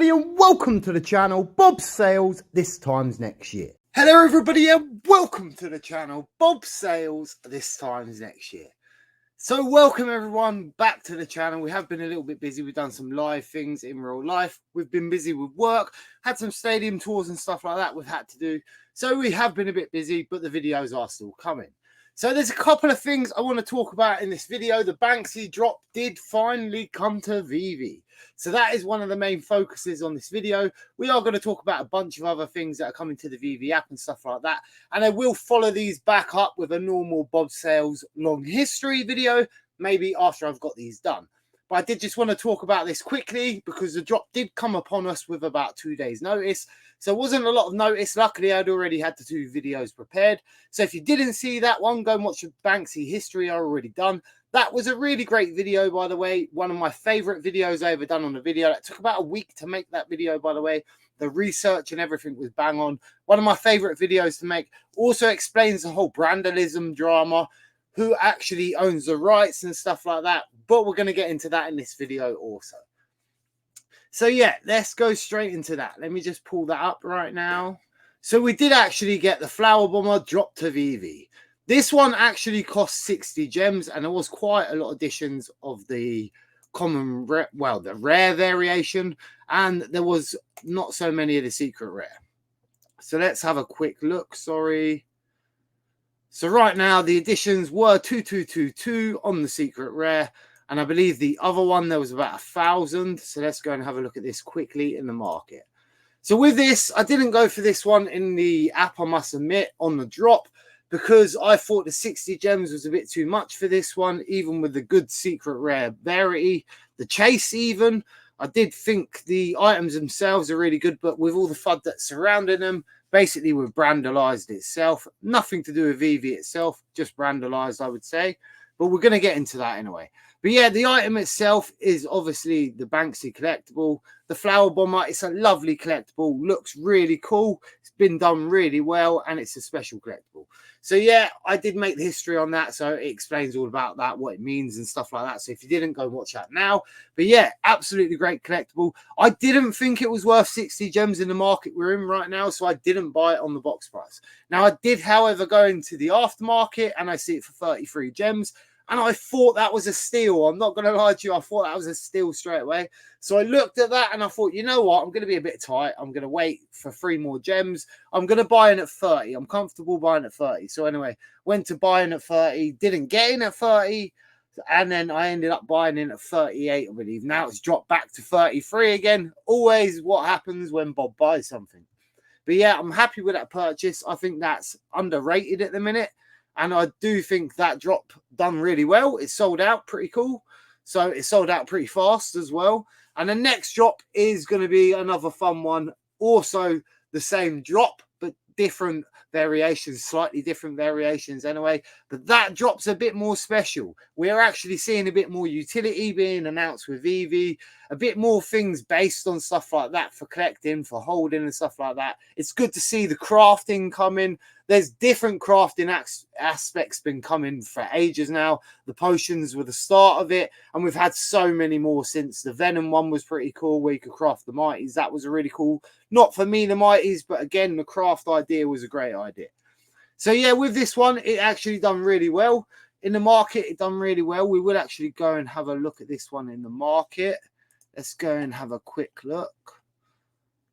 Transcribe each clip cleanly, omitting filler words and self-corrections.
everybody and welcome to the channel Bob Sales This Times Next Year. Hello everybody and welcome to the channel Bob Sales This Times Next Year. So welcome everyone back to the channel. We have been a little bit busy. We've done some live things in real life. We've been busy with work, had some stadium tours and stuff like that we've had to do. So we have been a bit busy, but the videos are still coming. So there's a couple of things I want to talk about in this video. The Banksy drop did finally come to VeVe. So that is one of the main focuses on this video. We are going to talk about a bunch of other things that are coming to the VeVe app and stuff like that. And I will follow these back up with a normal Bob Sales long history video, maybe after I've got these done. But I did just want to talk about this quickly because the drop did come upon us with about 2 days notice. So it wasn't a lot of notice. Luckily, I'd already had the 2 videos prepared. So if you didn't see that one, go and watch the Banksy history I already done. That was a really great video, by the way. One of my favorite videos I ever done on a video. It took about a week to make that video, by the way. The research and everything was bang on. One of my favorite videos to make. Also explains the whole brandlism drama, who actually owns the rights and stuff like that. But we're going to get into that in this video also. So yeah, let's go straight into that. Let me just pull that up right now. So we did actually get the Flower Bomber dropped to VeVe. This one actually cost 60 gems, and there was quite a lot of editions of the common, the rare variation, and there was not so many of the secret rare. So let's have a quick look. Sorry. So right now the editions were 2222 on the secret rare. And I believe the other one, there was about 1,000. So let's go and have a look at this quickly in the market. So with this, I didn't go for this one in the app, I must admit, on the drop, because I thought the 60 gems was a bit too much for this one, even with the good secret rare rarity, the chase even. I did think the items themselves are really good, but with all the FUD that's surrounding them, basically with brandlised itself, nothing to do with VeVe itself, just brandlised, I would say. But we're going to get into that anyway. But yeah, the item itself is obviously the Banksy collectible. The Flower Bomber, it's a lovely collectible. Looks really cool. It's been done really well, and it's a special collectible. So yeah, I did make the history on that, so it explains all about that, what it means and stuff like that. So if you didn't, go watch that now. But yeah, absolutely great collectible. I didn't think it was worth 60 gems in the market we're in right now, so I didn't buy it on the box price. Now, I did, however, go into the aftermarket, and I see it for 33 gems. And I thought that was a steal. I'm not going to lie to you. I thought that was a steal straight away. So I looked at that and I thought, you know what? I'm going to be a bit tight. I'm going to wait for 3 more gems. I'm going to buy in at 30. I'm comfortable buying at 30. So anyway, went to buy in at 30. Didn't get in at 30. And then I ended up buying in at 38, I believe. Now it's dropped back to 33 again. Always what happens when Bob buys something. But yeah, I'm happy with that purchase. I think that's underrated at the minute. And I do think that drop done really well. It sold out pretty cool. So it sold out pretty fast as well. And the next drop is going to be another fun one. Also the same drop, but different variations, slightly different variations anyway. But that drop's a bit more special. We're actually seeing a bit more utility being announced with VeVe. A bit more things based on stuff like that for collecting, for holding and stuff like that. It's good to see the crafting coming. There's different crafting aspects been coming for ages now. The potions were the start of it, and we've had so many more since. The Venom one was pretty cool, where you could craft the mighties. That was a really cool, not for me, the mighties, but again, the craft idea was a great idea. So yeah, with this one, it actually done really well. In the market, it done really well. We will actually go and have a look at this one in the market. Let's go and have a quick look.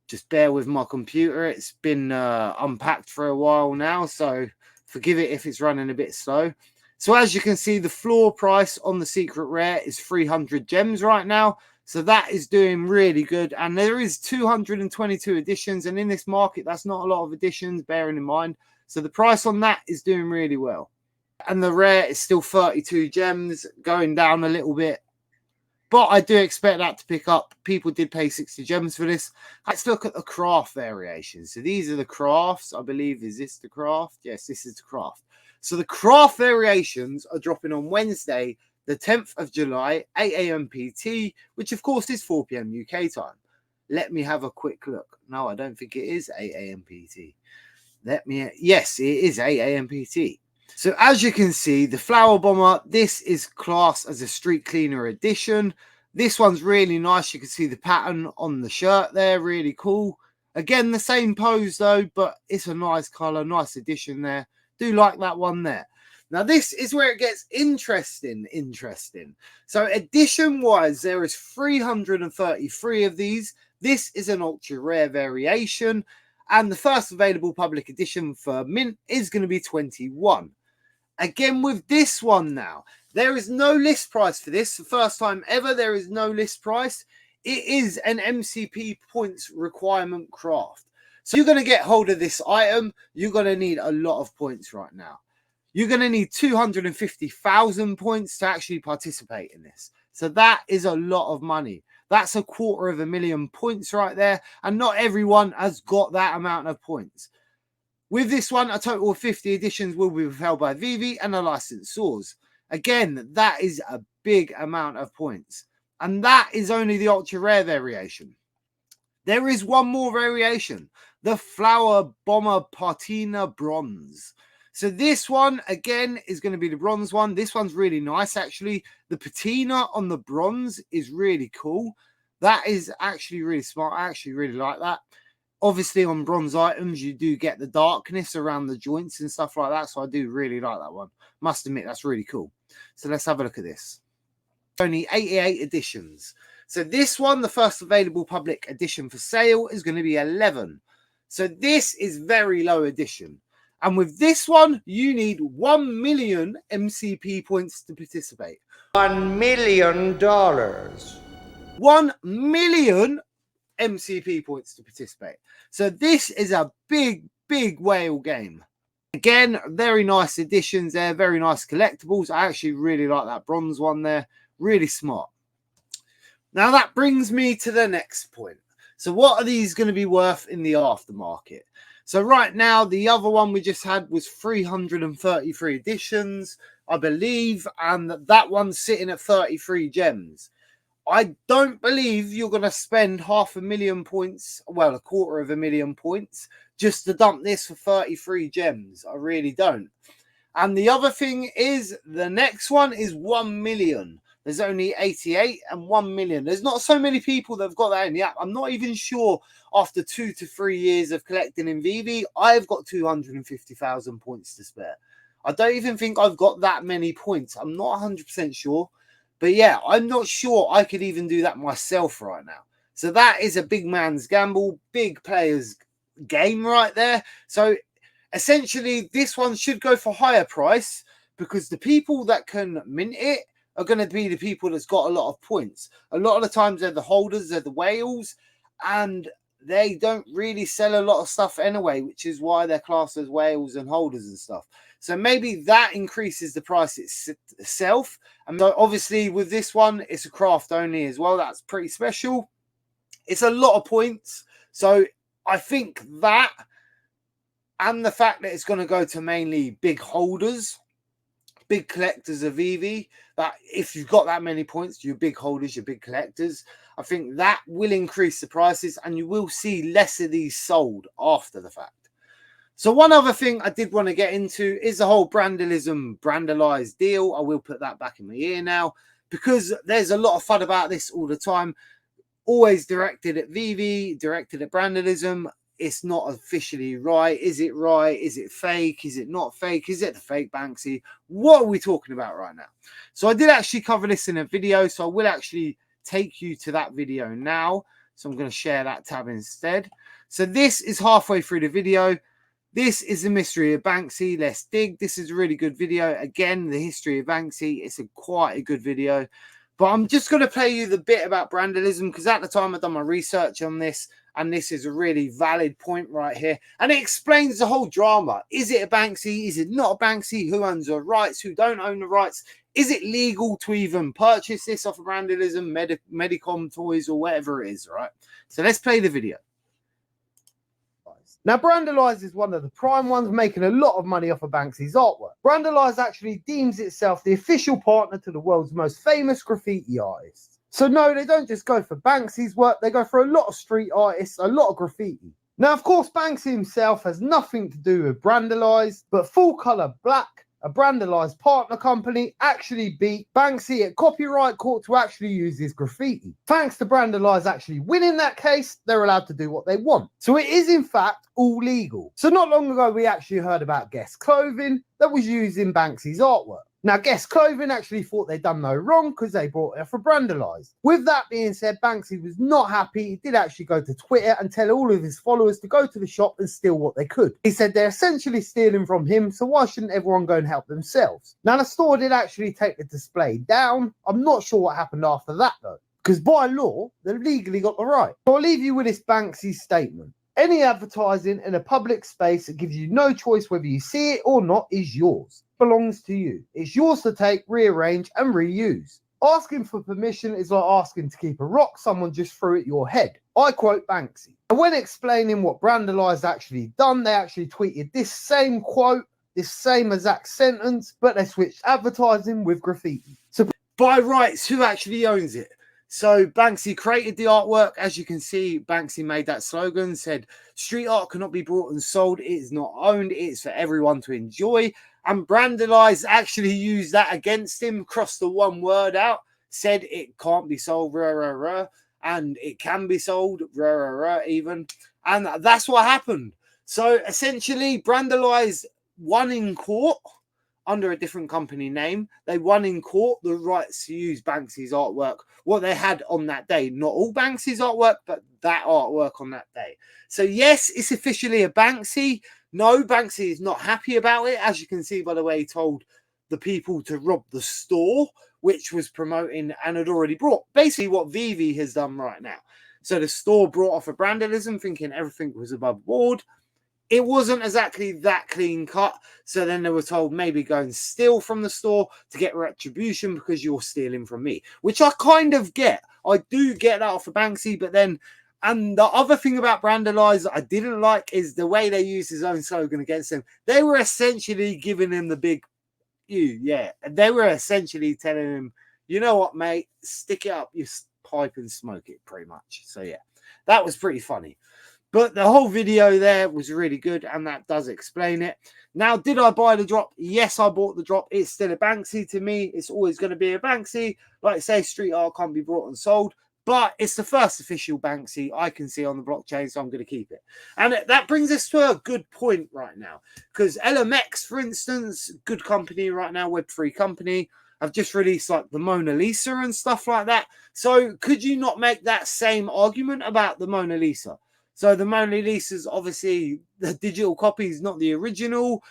Just bear with my computer. It's been unpacked for a while now, so forgive it if it's running a bit slow. So as you can see, the floor price on the secret rare is 300 gems right now. So that is doing really good. And there is 222 editions. And in this market, that's not a lot of editions, bearing in mind. So the price on that is doing really well. And the rare is still 32 gems, going down a little bit. But I do expect that to pick up. People did pay 60 gems for this. Let's look at the craft variations. So these are the crafts. I believe, is this the craft? Yes, this is the craft. So the craft variations are dropping on Wednesday, the 10th of July, 8 a.m. PT, which of course is 4 p.m. UK time. Let me have a quick look. No, I don't think it is 8 a.m. PT. Yes, it is 8 a.m. PT. So as you can see, the Flower Bomber, this is classed as a Street Cleaner edition. This one's really nice. You can see the pattern on the shirt there, really cool. Again, the same pose though, but it's a nice color, nice addition there. Do like that one there. Now this is where it gets interesting. So edition wise, there is 333 of these. This is an ultra rare variation, and the first available public edition for mint is going to be 21. Again, with this one now, there is no list price for this. The first time ever, there is no list price. It is an MCP points requirement craft. So you're going to get hold of this item. You're going to need a lot of points right now. You're going to need 250,000 points to actually participate in this. So that is a lot of money. That's 250,000 points right there. And not everyone has got that amount of points. With this one, a total of 50 editions will be withheld by VeVe and the licensors. Again, that is a big amount of points. And that is only the ultra rare variation. There is one more variation, the Flower Bomber Patina Bronze. So this one, again, is going to be the bronze one. This one's really nice, actually. The patina on the bronze is really cool. That is actually really smart. I actually really like that. Obviously, on bronze items, you do get the darkness around the joints and stuff like that. So I do really like that one. Must admit, that's really cool. So let's have a look at this. Only 88 editions. So this one, the first available public edition for sale, is going to be 11. So this is very low edition. And with this one, you need 1 million MCP points to participate. $1 million. 1 million MCP points to participate. So this is a big whale game. Again, very nice additions there, very nice collectibles. I actually really like that bronze one there. Really smart. Now that brings me to the next point. So what are these going to be worth in the aftermarket? So right now, the other one we just had was 333 editions, I believe, and that one's sitting at 33 gems. I don't believe you're going to spend 500,000 points, well, 250,000 points, just to dump this for 33 gems. I really don't. And the other thing is, the next one is 1 million. There's only 88 and 1 million. There's not so many people that have got that in the app. I'm not even sure after 2 to 3 years of collecting in VeVe, I've got 250,000 points to spare. I don't even think I've got that many points. I'm not 100% sure. But yeah, I'm not sure I could even do that myself right now. So that is a big man's gamble, big player's game right there. So essentially, this one should go for higher price because the people that can mint it are going to be the people that's got a lot of points. A lot of the times they're the holders, they're the whales, and they don't really sell a lot of stuff anyway, which is why they're classed as whales and holders and stuff. So maybe that increases the price itself. And so obviously with this one, it's a craft only as well. That's pretty special. It's a lot of points. So I think that, and the fact that it's going to go to mainly big holders, big collectors of VeVe, that if you've got that many points, you're big holders, you're big collectors, I think that will increase the prices and you will see less of these sold after the fact. So one other thing I did want to get into is the whole brandlised deal. I will put that back in my ear now because there's a lot of fun about this all the time. Always directed at VeVe, directed at brandalism. It's not officially right. Is it right? Is it fake? Is it not fake? Is it the fake Banksy? What are we talking about right now? So I did actually cover this in a video. So I will actually take you to that video now. So I'm going to share that tab instead. So this is halfway through the video. This is the mystery of Banksy. Let's dig. This is a really good video. Again, the history of Banksy. It's quite a good video. But I'm just going to play you the bit about brandalism because at the time I've done my research on this. And this is a really valid point right here. And it explains the whole drama. Is it a Banksy? Is it not a Banksy? Who owns the rights? Who don't own the rights? Is it legal to even purchase this off of brandalism, Medicom toys, or whatever it is, right? So let's play the video. Now, Brandlised is one of the prime ones making a lot of money off of Banksy's artwork. Brandlised actually deems itself the official partner to the world's most famous graffiti artists. So no, they don't just go for Banksy's work, they go for a lot of street artists, a lot of graffiti. Now, of course, Banksy himself has nothing to do with Brandlised, but full colour black a brandlised partner company, actually beat Banksy at copyright court to actually use his graffiti. Thanks to brandlised actually winning that case, they're allowed to do what they want. So it is in fact all legal. So not long ago, we actually heard about Guess Clothing that was using Banksy's artwork. Now, Guess Clothing actually thought they'd done no wrong because they brought it for brandlised. With that being said, Banksy was not happy. He did actually go to Twitter and tell all of his followers to go to the shop and steal what they could. He said they're essentially stealing from him, so why shouldn't everyone go and help themselves? Now, the store did actually take the display down. I'm not sure what happened after that, though, because by law, they legally got the right. So I'll leave you with this Banksy statement. Any advertising in a public space that gives you no choice whether you see it or not is yours. Belongs to you. It's yours to take, rearrange, and reuse. Asking for permission is like asking to keep a rock someone just threw at your head. I quote Banksy. And when explaining what brandlised actually done, they actually tweeted this same quote, this same exact sentence, but they switched advertising with graffiti. So by rights, who actually owns it? So Banksy created the artwork. As you can see, Banksy made that slogan, said, street art cannot be bought and sold. It is not owned. It is for everyone to enjoy. And brandlised actually used that against him, crossed the one word out, said it can't be sold, and it can be sold, even. And that's what happened. So essentially, brandlised won in court under a different company name. They won in court the rights to use Banksy's artwork, what they had on that day. Not all Banksy's artwork, but that artwork on that day. So yes, it's officially a Banksy. No, Banksy is not happy about it, as you can see by the way he told the people to rob the store, which was promoting and had already brought basically what VeVe has done right now. So the store brought off a brandalism, thinking everything was above board. It wasn't exactly that clean cut. So then they were told maybe go and steal from the store to get retribution because you're stealing from me, which I kind of get. I do get that off of Banksy, but then, and the other thing about brandlised I didn't like is the way they used his own slogan against him. They were essentially giving him the big yeah. They were essentially telling him, you know what, mate, stick it up your pipe and smoke it, pretty much. So yeah, that was pretty funny. But the whole video there was really good, and that does explain it. Now, did I buy the drop? Yes, I bought the drop. It's still a Banksy to me. It's always going to be a Banksy. Like I say, street art can't be bought and sold. But it's the first official Banksy I can see on the blockchain, so I'm going to keep it. And that brings us to a good point right now. Because LMX, for instance, good company right now, Web3 company, have just released like the Mona Lisa and stuff like that. So could you not make that same argument about the Mona Lisa? So the Mona Lisa's obviously the digital copy is not the original.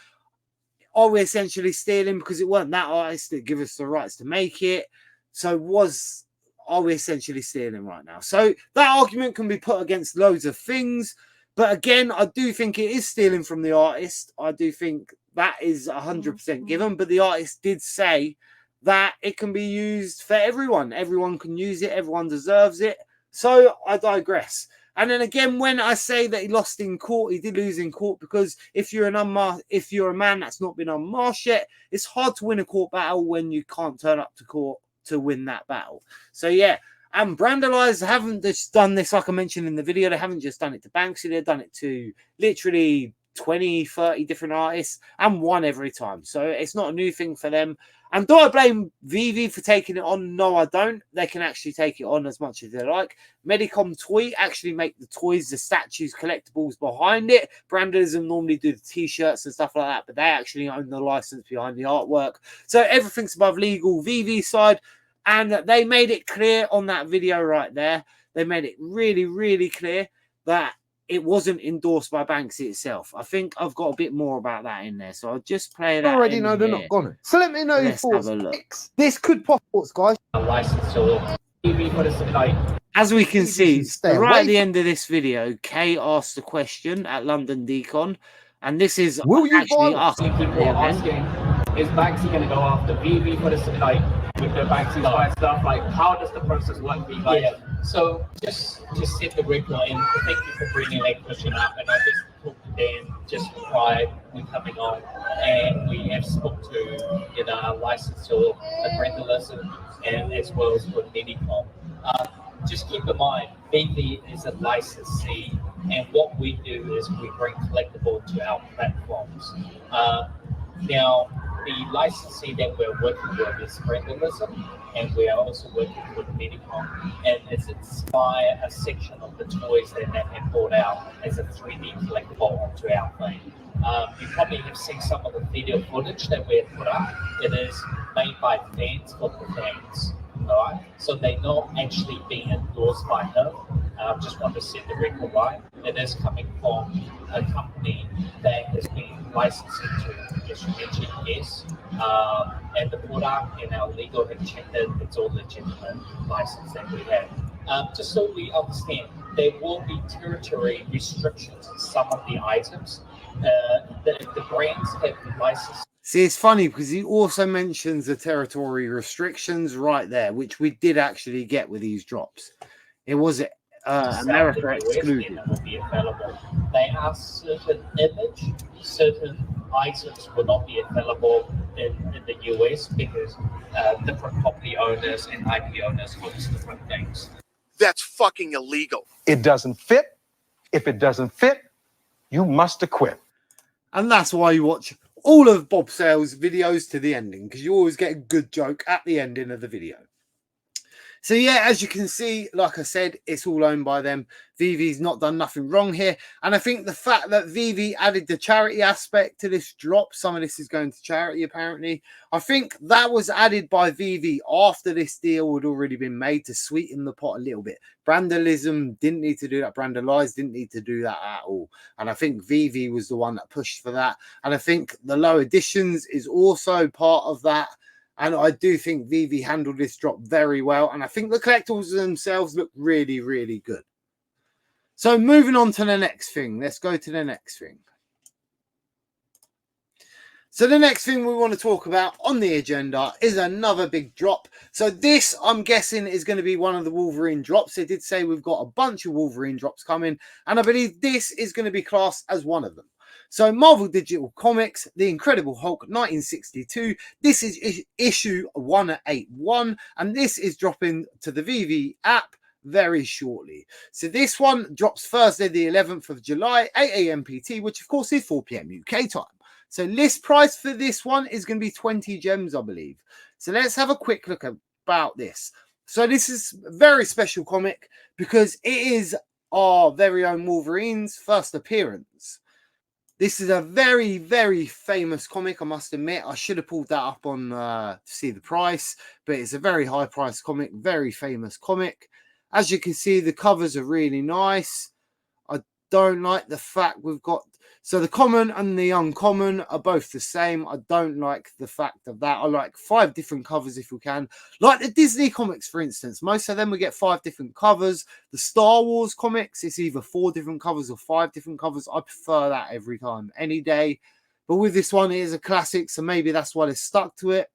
Are we essentially stealing because it weren't that artist that give us the rights to make it? So are we essentially stealing right now? So that argument can be put against loads of things. But again, I do think it is stealing from the artist. I do think that is 100% given. But the artist did say that it can be used for everyone. Everyone can use it. Everyone deserves it. So I digress. And then again, when I say that he lost in court, he did lose in court because if you're a man that's not been unmasked yet, it's hard to win a court battle when you can't turn up to court to win that battle. So yeah, and brandlised haven't just done this like I mentioned in the video. They haven't just done it to Banksy. They've done it to literally 20, 30 different artists and won every time. So it's not a new thing for them. And do I blame VeVe for taking it on? No, I don't. They can actually take it on as much as they like. Medicom Toy actually make the toys, the statues, collectibles behind it. Brandalism normally do the t-shirts and stuff like that, but they actually own the license behind the artwork. So everything's above legal, VeVe side. And they made it clear on that video right there. They made it really, really clear that it wasn't endorsed by Banksy itself. I think I've got a bit more about that in there. So I'll just play that. I already know they're not gonna. So let me know your thoughts. This could pop thoughts, guys. As we can see, right at the end of this video, Kay asked a question at London Decon. And this is actually us. People are asking, is Banksy going to go after VeVe for this, like, with the Banksy stuff? Like, how does the process work for you guys? Yeah. So just hit the great point. Thank you for bringing that question up. And I just talked to Dan just prior to coming on, and we have spoke to our licensor, the brandlised, and as well as with Medicom. Just keep in mind, VeVe is a licensee, and what we do is we bring collectible to our platforms. Now, the licensee that we're working with is brandlised, and we are also working with Medicom, and it's inspired a section of the toys that they have brought out as a 3D collectible onto our thing. You probably have seen some of the video footage that we have put up. It is made by fans for the fans. Right? So they're not actually being endorsed by her. Just want to set the record right. It is coming from a company that has been licensing to distribute yes. And the product and our legal have checked that it's all legitimate license that we have. Just so we understand, there will be territory restrictions on some of the items. The brands have licensed. See, it's funny because he also mentions the territory restrictions right there, which we did actually get with these drops. It was America excluded. Will be available. They are certain image, certain items will not be available in the US because different property owners and IP owners want different things. That's fucking illegal. It doesn't fit. If it doesn't fit, you must acquit. And that's why you watch all of Bob Sales videos to the ending, because you always get a good joke at the ending of the video. So yeah, as you can see, like I said, it's all owned by them. VeVe's not done nothing wrong here. And I think the fact that VeVe added the charity aspect to this drop, some of this is going to charity apparently. I think that was added by VeVe after this deal had already been made to sweeten the pot a little bit. Brandalism didn't need to do that. Brandlised didn't need to do that at all. And I think VeVe was the one that pushed for that. And I think the low editions is also part of that. And I do think VeVe handled this drop very well. And I think the collectibles themselves look really, really good. So moving on to the next thing. Let's go to the next thing. So the next thing we want to talk about on the agenda is another big drop. So this, I'm guessing, is going to be one of the Wolverine drops. They did say we've got a bunch of Wolverine drops coming. And I believe this is going to be classed as one of them. So Marvel Digital Comics, The Incredible Hulk 1962. This is issue 181, and this is dropping to the VeVe app very shortly. So this one drops Thursday, the 11th of July, 8 a.m. PT, which of course is 4 p.m. UK time. So list price for this one is going to be 20 gems, I believe. So let's have a quick look about this. So this is a very special comic because it is our very own Wolverine's first appearance. This is a very, very famous comic, I must admit. I should have pulled that up on to see the price, but it's a very high price comic, very famous comic. As you can see, the covers are really nice. I don't like the fact we've got... So the common and the uncommon are both the same. I don't like the fact of that. I like 5 different covers if we can. Like the Disney comics, for instance. Most of them we get 5 different covers. The Star Wars comics, it's either 4 different covers or 5 different covers. I prefer that every time, any day. But with this one, it is a classic, so maybe that's why they stuck to it.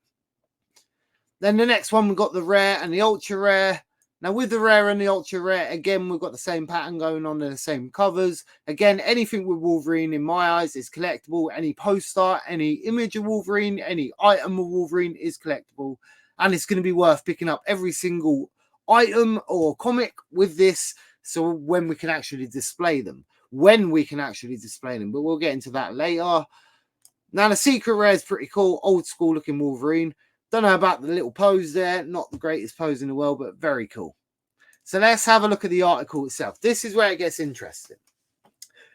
Then the next one, we've got the rare and the ultra rare. Now, with the rare and the ultra rare, again, we've got the same pattern going on in the same covers. Again, anything with Wolverine, in my eyes, is collectible. Any poster, any image of Wolverine, any item of Wolverine is collectible. And it's going to be worth picking up every single item or comic with this, so when we can actually display them. But we'll get into that later. Now, the secret rare is pretty cool. Old school looking Wolverine. Don't know about the little pose there. Not the greatest pose in the world, but very cool. So let's have a look at the article itself. This is where it gets interesting.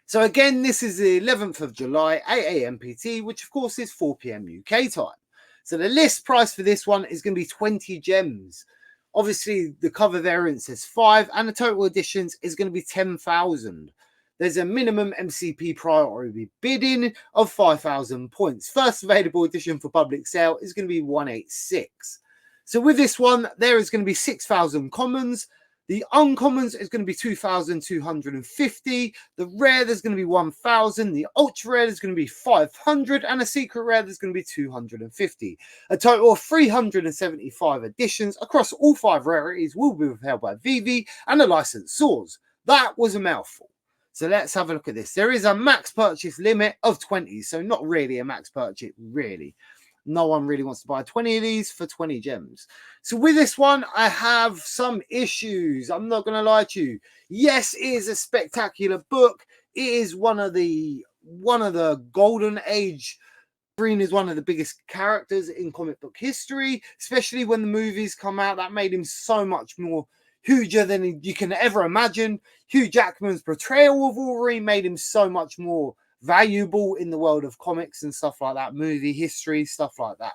So again, this is the 11th of July, 8 a.m. PT, which of course is 4 p.m. UK time. So the list price for this one is going to be 20 gems. Obviously, the cover variant says 5, and the total editions is going to be 10,000. There's a minimum MCP priority bidding of 5,000 points. First available edition for public sale is going to be 186. So with this one, there is going to be 6,000 commons. The uncommons is going to be 2,250. The rare, there's going to be 1,000. The ultra rare is going to be 500. And a secret rare, there's going to be 250. A total of 375 editions across all 5 rarities will be withheld by VeVe and the licensors. That was a mouthful. So let's have a look at this. There is a max purchase limit of 20. So not really a max purchase, really. No one really wants to buy 20 of these for 20 gems. So with this one, I have some issues. I'm not going to lie to you. Yes, it is a spectacular book. It is one of the golden age Wolverine is one of the biggest characters in comic book history, especially when the movies come out. That made him so much more huger than you can ever imagine. Hugh Jackman's portrayal of Wolverine made him so much more valuable in the world of comics and stuff like that, movie history, stuff like that.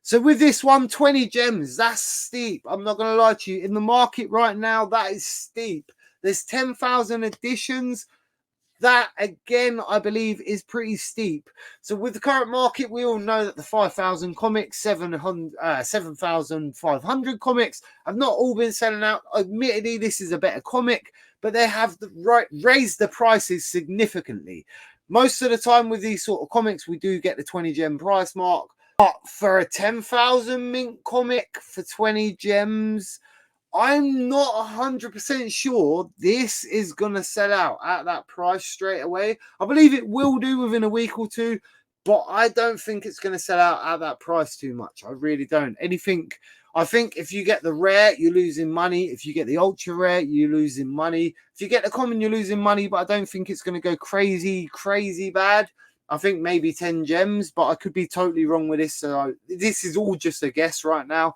So with this one, 20 gems, that's steep. I'm not going to lie to you. In the market right now, that is steep. There's 10,000 editions. That, again, I believe is pretty steep. So with the current market, we all know that the 5,000 comics, 7,500 comics have not all been selling out. Admittedly, this is a better comic, but they have raised the prices significantly. Most of the time with these sort of comics, we do get the 20 gem price mark. But for a 10,000 mint comic for 20 gems, I'm not 100% sure this is going to sell out at that price straight away. I believe it will do within a week or two, but I don't think it's going to sell out at that price too much. I really don't. I think if you get the rare, you're losing money. If you get the ultra rare, you're losing money. If you get the common, you're losing money, but I don't think it's going to go crazy bad. I think maybe 10 gems, but I could be totally wrong with this. So this is all just a guess right now.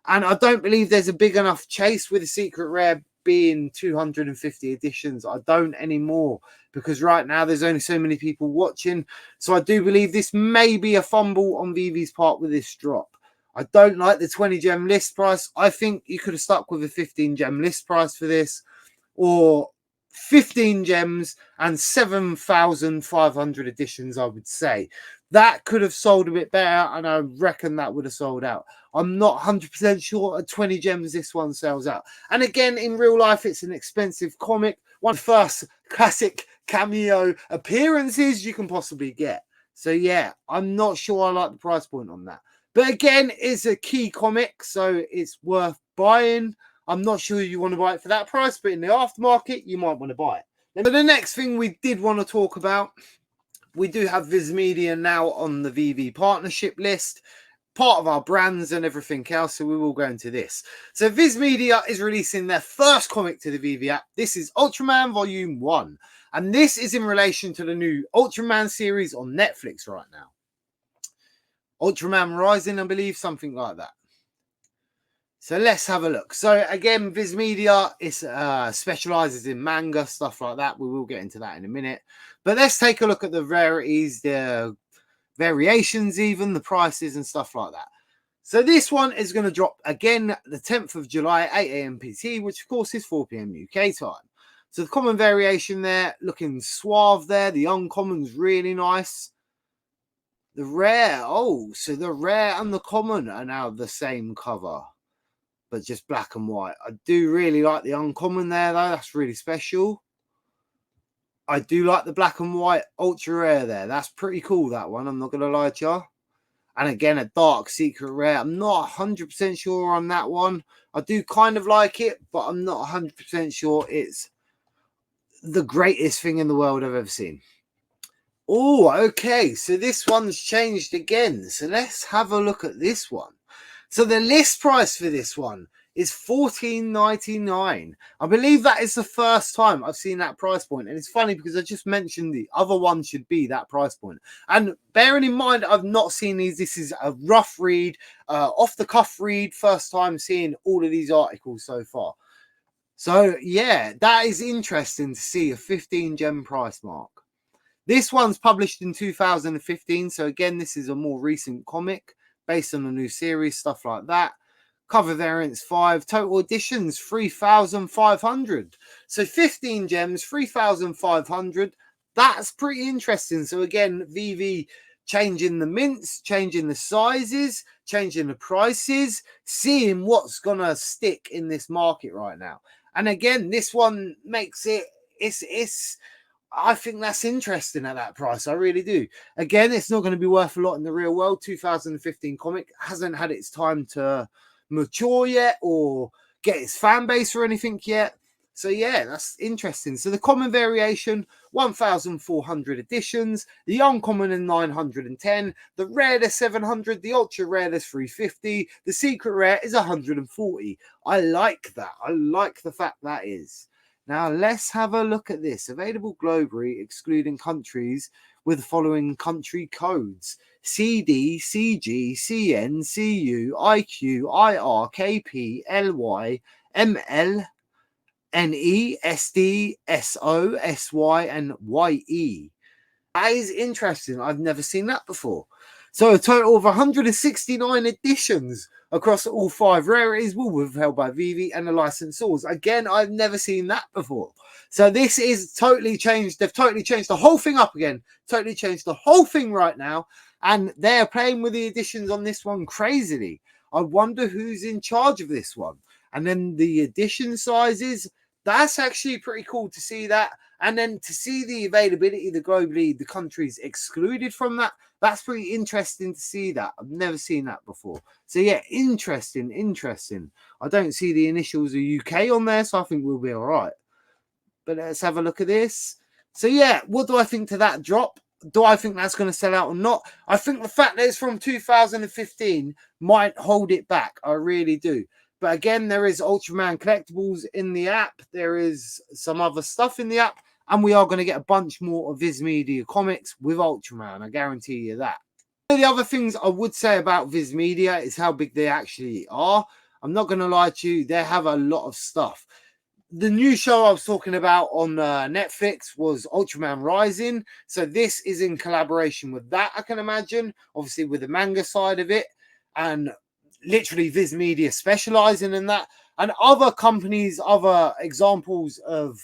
And I don't believe there's a big enough chase with the secret rare being 250 editions. I don't anymore, because right now there's only so many people watching. So I do believe this may be a fumble on VeVe's part with this drop. I don't like the 20 gem list price. I think you could have stuck with a 15 gem list price for this, or 15 gems and 7,500 editions, I would say. That could have sold a bit better, and I reckon that would have sold out. I'm not 100% sure at 20 gems this one sells out. And again, in real life, it's an expensive comic. One of the first classic cameo appearances you can possibly get. So yeah, I'm not sure I like the price point on that. But again, it's a key comic, so it's worth buying. I'm not sure you want to buy it for that price, but in the aftermarket, you might want to buy it. But the next thing we did want to talk about, we do have Viz Media now on the VeVe partnership list, part of our brands and everything else, so we will go into this. So Viz Media is releasing their first comic to the VeVe app. This is Ultraman Volume 1, and this is in relation to the new Ultraman series on Netflix right now. Ultraman Rising, I believe, something like that. So let's have a look. So again, Viz Media is specializes in manga, stuff like that. We will get into that in a minute. But let's take a look at the rarities, the variations, even the prices and stuff like that. So this one is going to drop again the 10th of July, 8 a.m. PT, which of course is 4 p.m. UK time. So the common variation there, looking suave there. The uncommon's really nice. The rare, so the rare and the common are now the same cover, but just black and white. I do really like the uncommon there, though. That's really special. I do like the black and white ultra rare there. That's pretty cool, that one. I'm not going to lie to you. And again, a dark secret rare. I'm not 100% sure on that one. I do kind of like it, but I'm not 100% sure it's the greatest thing in the world I've ever seen. Oh, okay. So this one's changed again. So let's have a look at this one. So the list price for this one is $14.99. I believe that is the first time I've seen that price point. And it's funny because I just mentioned the other one should be that price point. And bearing in mind, I've not seen these. This is a rough read, off the cuff read. First time seeing all of these articles so far. So yeah, that is interesting to see a 15 gem price mark. This one's published in 2015. So again, this is a more recent comic based on a new series, stuff like that. Cover variants 5, total editions 3,500. So 15 gems, 3,500. That's pretty interesting. So again, VeVe changing the mints, changing the sizes, changing the prices, seeing what's going to stick in this market right now. And again, this one makes it, I think that's interesting at that price. I really do. Again, it's not going to be worth a lot in the real world. 2015 comic hasn't had its time to mature yet or get its fan base or anything yet. So yeah, that's interesting. So the common variation, 1,400 editions. The uncommon in 910. The rare is 700. The ultra rare is 350. The secret rare is 140. I like that. I like the fact that is. Now, let's have a look at this. Available globally, excluding countries with the following country codes: CD, CG, CN, CU, IQ, IR, KP, LY, ML, NE, SD, SO, SY, and YE. That is interesting. I've never seen that before. So a total of 169 editions across all 5 rarities will be withheld by VeVe and the licensors. Again, I've never seen that before. So this is totally changed. They've totally changed the whole thing up again. Totally changed the whole thing right now. And they're playing with the editions on this one crazily. I wonder who's in charge of this one. And then the edition sizes, that's actually pretty cool to see that. And then to see the availability, the globally, the countries excluded from that, that's pretty interesting to see that. I've never seen that before. So yeah, interesting. I don't see the initials of UK on there, so I think we'll be all right. But let's have a look at this. So yeah, what do I think to that drop? Do I think that's going to sell out or not? I think the fact that it's from 2015 might hold it back. I really do. But again, there is Ultraman collectibles in the app. There is some other stuff in the app. And we are going to get a bunch more of Viz Media comics with Ultraman. I guarantee you that. One of the other things I would say about Viz Media is how big they actually are. I'm not going to lie to you. They have a lot of stuff. The new show I was talking about on Netflix was Ultraman Rising. So this is in collaboration with that, I can imagine. Obviously with the manga side of it. And literally Viz Media specializing in that. And other companies, other examples of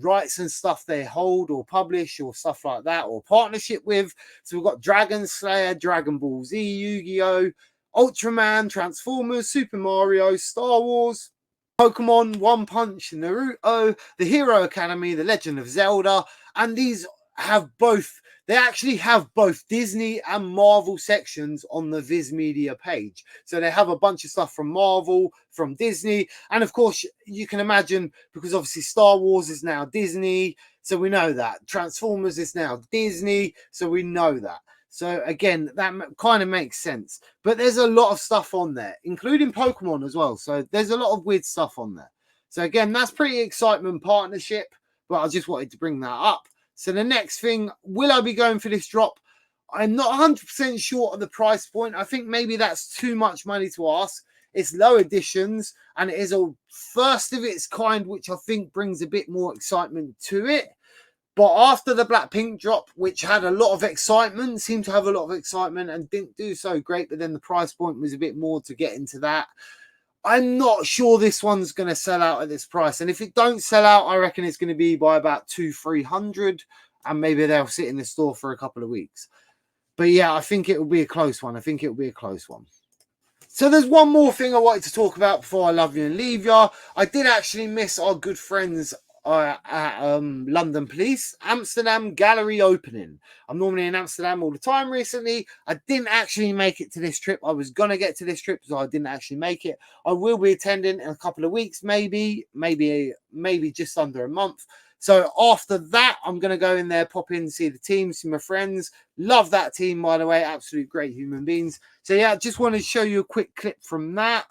rights and stuff they hold or publish or stuff like that, or partnership with. So we've got Dragon Slayer, Dragon Ball Z, Yu-Gi-Oh, Ultraman, Transformers, Super Mario, Star Wars, Pokemon, One Punch, Naruto, The Hero Academy, The Legend of Zelda. And these have both, they actually have both Disney and Marvel sections on the Viz Media page. So they have a bunch of stuff from Marvel, from Disney. And of course, you can imagine, because obviously Star Wars is now Disney. So we know that. Transformers is now Disney. So we know that. So again, that kind of makes sense. But there's a lot of stuff on there, including Pokemon as well. So there's a lot of weird stuff on there. So again, that's pretty exciting partnership. But I just wanted to bring that up. So the next thing, will I be going for this drop? I'm not 100% sure on the price point. I think maybe that's too much money to ask. It's low editions and it is a first of its kind, which I think brings a bit more excitement to it. But after the Blackpink drop, which had a lot of excitement, seemed to have a lot of excitement and didn't do so great, but then the price point was a bit more to get into that. I'm not sure this one's going to sell out at this price. And if it don't sell out, I reckon it's going to be by about 200-300. And maybe they'll sit in the store for a couple of weeks. But yeah, I think it will be a close one. So there's one more thing I wanted to talk about before I love you and leave you. I did actually miss our good friends at London Police Amsterdam gallery opening. I'm normally in Amsterdam all the time recently. I didn't actually make it to this trip. I was gonna get to this trip, so I didn't actually make it. I will be attending in a couple of weeks, maybe just under a month. So after that, I'm gonna go in there, pop in, see the team, see my friends. Love that team, by the way, absolute great human beings. So yeah, just wanted to show you a quick clip from that.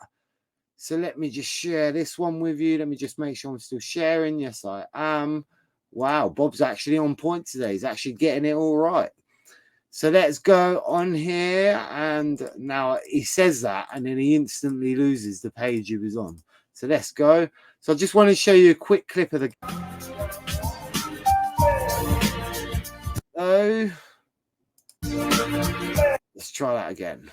So let me just share this one with you. Let me just make sure I'm still sharing. Yes, I am. Wow, Bob's actually on point today. He's actually getting it all right. So let's go on here. And now he says that, and then he instantly loses the page he was on. So let's go. So I just want to show you a quick clip of the... So let's try that again.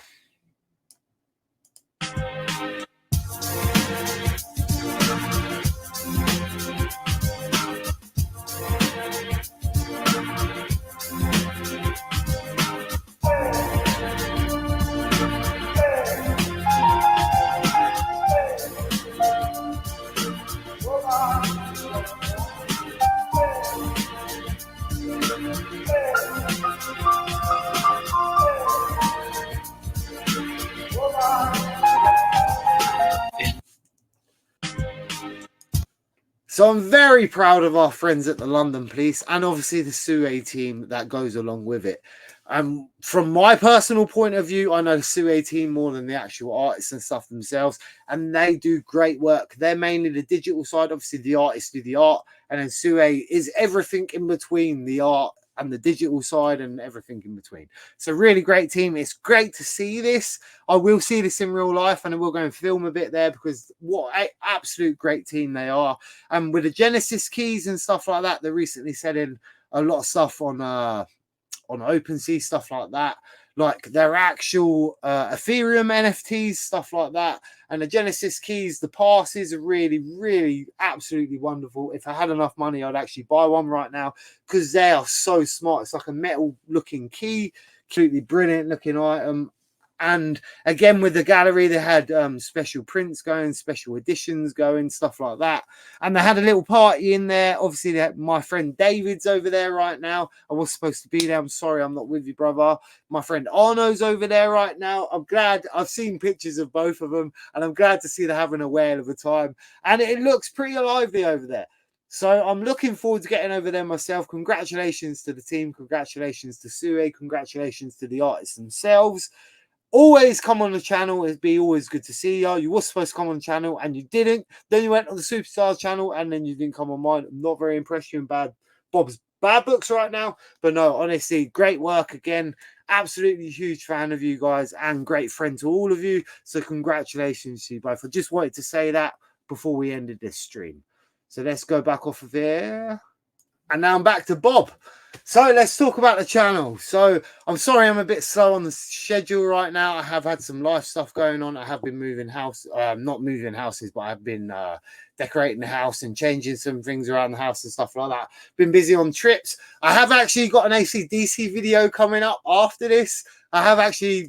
So I'm very proud of our friends at the London Police and obviously the SUE team that goes along with it. From my personal point of view, I know the Sue team more than the actual artists and stuff themselves, and they do great work. They're mainly the digital side. Obviously, the artists do the art, and then Sue is everything in between the art and the digital side and everything in between. It's a really great team. It's great to see this. I will see this in real life, and I will go and film a bit there, because what an absolute great team they are. And with the Genesis keys and stuff like that, they're recently selling a lot of stuff on OpenSea, stuff like that, like their actual Ethereum NFTs, stuff like that. And the Genesis keys, the passes are really, really absolutely wonderful. If I had enough money, I'd actually buy one right now, because they are so smart. It's like a metal looking key, completely brilliant looking item. And again, with the gallery, they had special prints going, special editions going, stuff like that. And they had a little party in there. Obviously, my friend David's over there right now. I was supposed to be there. I'm sorry, I'm not with you, brother. My friend Arno's over there right now. I'm glad. I've seen pictures of both of them, and I'm glad to see they're having a whale of a time. And it looks pretty lively over there. So I'm looking forward to getting over there myself. Congratulations to the team. Congratulations to Sue. Congratulations to the artists themselves. Always come on the channel. It'd be always good to see you. You were supposed to come on the channel and you didn't. Then you went on the Superstars channel and then you didn't come on mine. I'm not very impressed. You and Bob's bad books right now. But no, honestly, great work again. Absolutely huge fan of you guys and great friend to all of you. So congratulations to you both. I just wanted to say that before we ended this stream. So let's go back off of here. And now I'm back to Bob. So let's talk about the channel. So I'm sorry I'm a bit slow on the schedule right now. I have had some life stuff going on. I have been moving house, not moving houses, but I've been decorating the house and changing some things around the house and stuff like that. Been busy on trips. I have actually got an AC/DC video coming up after this. I have actually,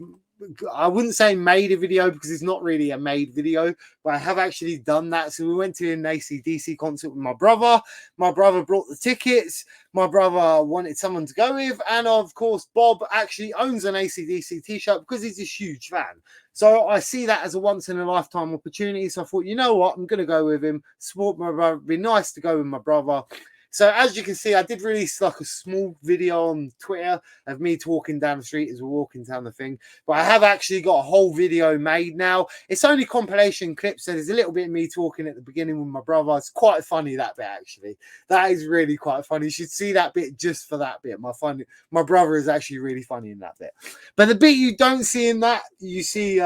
I wouldn't say made a video because it's not really a made video, but I have actually done that. So we went to an AC/DC concert with my brother. My brother brought the tickets. My brother wanted someone to go with. And of course, Bob actually owns an AC/DC t-shirt because he's a huge fan. So I see that as a once in a lifetime opportunity. So I thought, you know what? I'm going to go with him, support my brother. It'd be nice to go with my brother. So as you can see, I did release like a small video on Twitter of me talking down the street as we're walking down the thing. But I have actually got a whole video made now. It's only compilation clips, so there's a little bit of me talking at the beginning with my brother. It's quite funny, that bit, actually. That is really quite funny. You should see that bit just for that bit. My brother is actually really funny in that bit. But the bit you don't see in that, you see...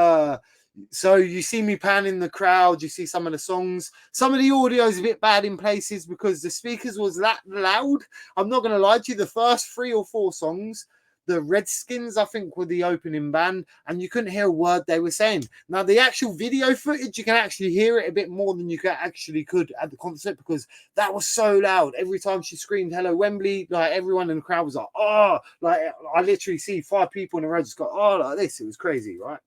So you see me panning the crowd, you see some of the songs. Some of the audio is a bit bad in places because the speakers was that loud. I'm not going to lie to you, the first 3 or 4 songs, the Redskins, I think, were the opening band, and you couldn't hear a word they were saying. Now, the actual video footage, you can actually hear it a bit more than you could at the concert because that was so loud. Every time she screamed, "Hello, Wembley," like everyone in the crowd was like, "Oh," like I literally see 5 people in a row just go, "Oh," like this. It was crazy, right?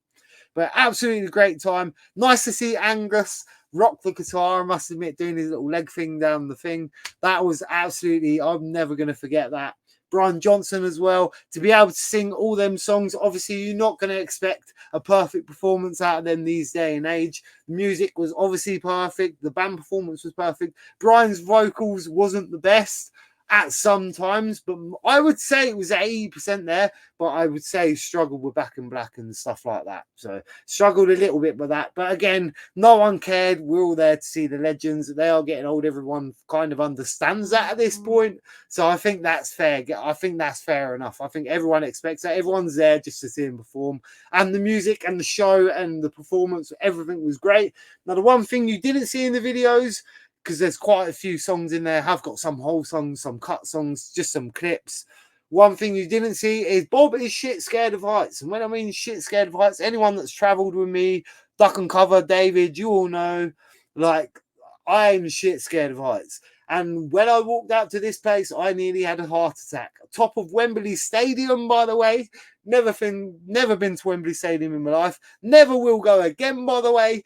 But absolutely great time. Nice to see Angus rock the guitar, I must admit, doing his little leg thing down the thing. That was absolutely, I'm never going to forget that. Brian Johnson as well, to be able to sing all them songs. Obviously, you're not going to expect a perfect performance out of them these day and age. The music was obviously perfect. The band performance was perfect. Brian's vocals wasn't the best at some times, but I would say it was 80% there, but I would say struggled with Back in Black and stuff like that. So struggled a little bit with that. But again, no one cared. We're all there to see the legends. They are getting old. Everyone kind of understands that at this point. So I think that's fair. I think that's fair enough. I think everyone expects that. Everyone's there just to see him perform. And the music and the show and the performance, everything was great. Now, the one thing you didn't see in the videos, because there's quite a few songs in there. I've got some whole songs, some cut songs, just some clips. One thing you didn't see is Bob is shit scared of heights. And when I mean shit scared of heights, anyone that's traveled with me, Duck and Cover, David, you all know, like, I'm shit scared of heights. And when I walked out to this place, I nearly had a heart attack. Top of Wembley Stadium, by the way. Never been to Wembley Stadium in my life. Never will go again, by the way.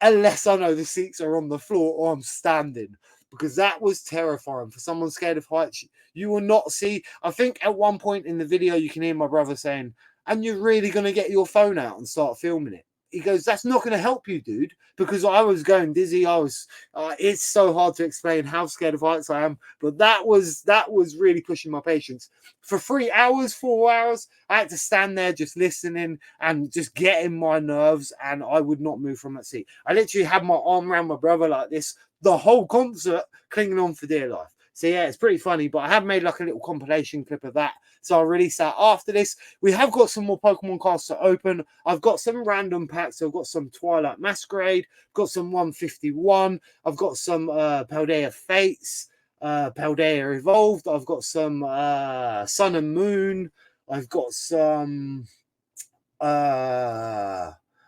Unless I know the seats are on the floor or I'm standing, because that was terrifying. For someone scared of heights, you will not see. I think at one point in the video, you can hear my brother saying, "And you're really going to get your phone out and start filming it?" he goes, that's not going to help you, dude, because I was going dizzy. I was, it's so hard to explain how scared of heights I am, but that was really pushing my patience. For 3 hours, 4 hours, I had to stand there just listening and just getting my nerves, and I would not move from that seat. I literally had my arm around my brother like this, the whole concert, clinging on for dear life. So yeah, it's pretty funny, but I have made like a little compilation clip of that. So I'll release that after this. We have got some more Pokemon cards to open. I've got some random packs. So I've got some Twilight Masquerade, got some 151. I've got some Paldea Fates, Paldea Evolved. I've got some Sun and Moon. I've got some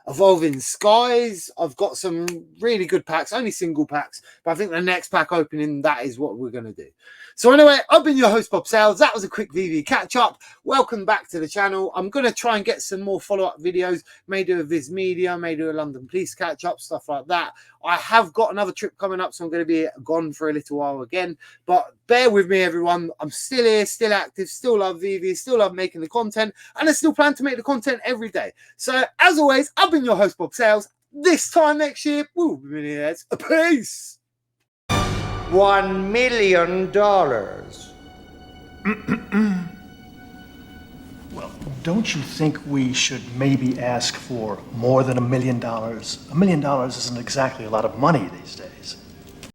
Evolving Skies. I've got some really good packs, only single packs, but I think the next pack opening, that is what we're going to do. So anyway, I've been your host, Bob Sales. That was a quick VeVe catch up. Welcome back to the channel. I'm going to try and get some more follow-up videos, may do a Viz Media, may do a London Police catch up, stuff like that. I have got another trip coming up, so I'm going to be gone for a little while again, but bear with me, everyone. I'm still here, still active, still love VeVe, still love making the content, and I still plan to make the content every day. So as always, I've been your host, Bob Sales. This time next year, we'll be millionaires. Peace. $1 million. Well, don't you think we should maybe ask for more than $1 million? $1 million isn't exactly a lot of money these days.